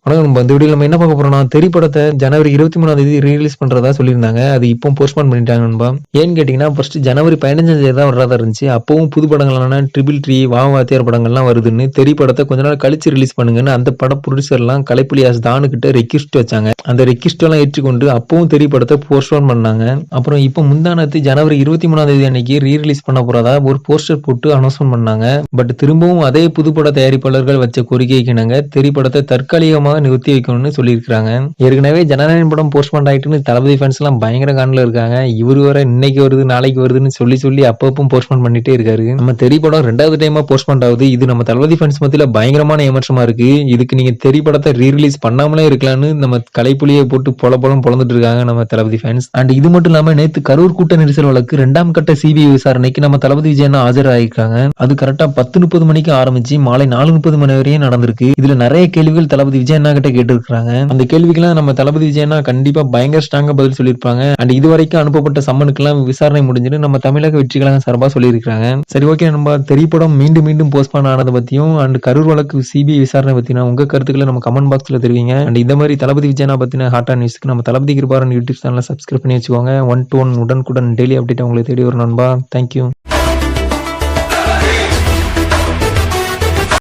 வணக்கம் நண்பா. இந்த வீடியோல நம்ம என்ன பார்க்க போறோம்னா, தெறி படத்த ஜனவரி 23ஆம் தேதி ரீ ரிலீஸ் பண்றதா சொல்லியிருந்தாங்க. அது இப்போ போஸ்ட்போன் பண்ணிட்டாங்க நண்பா. ஏன்னு கேட்டீங்கன்னா, ஃபர்ஸ்ட் ஜனவரி 15ஆம் தேதி தான் வர்றதா இருந்துச்சு. அப்பவும் புது படங்களான ட்ரிபிள் த்ரீ, வா வாத்தியார் படங்கள்லாம் வருதுன்னு தெறி படத்த கொஞ்ச நாள் கழிச்சு ரிலீஸ் பண்ணுங்கன்னு அந்த பட புரொடியூசர்லாம் கலைப்புலி தானுகிட்ட ரெக்வெஸ்ட் வச்சாங்க. அந்த ரெக்வெஸ்ட் எல்லாம் ஏற்றுக்கொண்டு அப்பவும் தெறி படத்த போஸ்ட்போன் பண்ணாங்க. அப்புறம் இப்போ முந்தானத்து ஜனவரி 23ஆம் தேதி அன்னைக்கு ரிலீஸ் பண்ண போறதா ஒரு போஸ்டர் போட்டு அனௌன்ஸ்மென்ட் பண்ணாங்க. பட் திரும்பவும் அதே புதுப்பட தயாரிப்பாளர்கள் வச்ச கோரிக்கைக்கு இணங்க தெறி படத்த தற்காலிகமா நிறுத்தி வைக்கணும்னு சொல்லியிருக்காங்க. ஏற்கனவே ஜனநாயகன் படம் போஸ்ட்போன் ஆயிட்டுன்னு தளபதி ஃபேன்ஸ் எல்லாம் பயங்கர காண்டில் இருக்காங்க. இவரு வேற இன்னைக்கு வருது நாளைக்கு வருதுன்னு சொல்லி சொல்லி அப்பப்போ போஸ்ட்போன் பண்ணிட்டே இருக்காரு. நம்ம தெறி படம் 2வது டைமா போஸ்ட்போன் ஆகுது. இது நம்ம தளபதி ஃபேன்ஸ் மத்தியில பயங்கரமான ஏமாற்றமா இருக்கு. இதுக்கு நீங்க தெறி படத்தை ரிலீஸ் பண்ணாமலே இருக்கலாம்னு நம்ம கலைப்புலியை போட்டு பொலந்துட்டு இருக்காங்க நம்ம தளபதி ஃபேன்ஸ். அண்ட் இது மட்டும் இல்லாம நேத்து கரூர் கூட்ட நெரிசல் வழக்கு 2ஆம் கட்ட சிபிஐ விசாரணைக்கு நம்ம தளபதி விஜய் ஆஜராயிருக்காங்க. அது கரெக்டா 10:30 மணிக்கு ஆரம்பிச்சு மாலை 4:30 மணி வரையும் நடந்திருக்கு. இதுல நிறைய கேள்விகள் தளபதி விஜய் கிட்ட கேட்டிருக்காங்க. அந்த கேள்விக்கெல்லாம் நம்ம தளபதி விஜய் கண்டிப்பா பயங்கர ஸ்ட்ராங்கா பதில் சொல்லியிருப்பாங்க. அண்ட் இதுவரைக்கும் அனுப்பப்பட்ட சம்மனுக்கெல்லாம் விசாரணை முடிஞ்சுட்டு நம்ம தமிழக வெற்றி கழகம் சார்பா சொல்லியிருக்காங்க. சரி, ஓகே, நம்ம தெறி படம் மீண்டும் மீண்டும் போஸ்ட்போன் ஆனதை பத்தியும் அண்ட் கரூர் வழக்கு சிபிஐ விசாரணை பத்தின உங்க கருத்துக்களை நம்ம கமெண்ட் பாக்ஸ்ல தெரிவிங்க. அண்ட் இந்த மாதிரி தளபதி விஜய் பத்தின ஹாட் நியூஸ்க்கு நம்ம தளபதி கிருபாரன் யூடியூப் சேனலை சப்ஸ்கிரைப் பண்ணி வச்சுக்கோங்க. 1 to 1 உடனுக்குடன் டெய்லி அப்டேட் உங்களுக்கு தேடி வரும் நண்பா. தேங்க்யூ.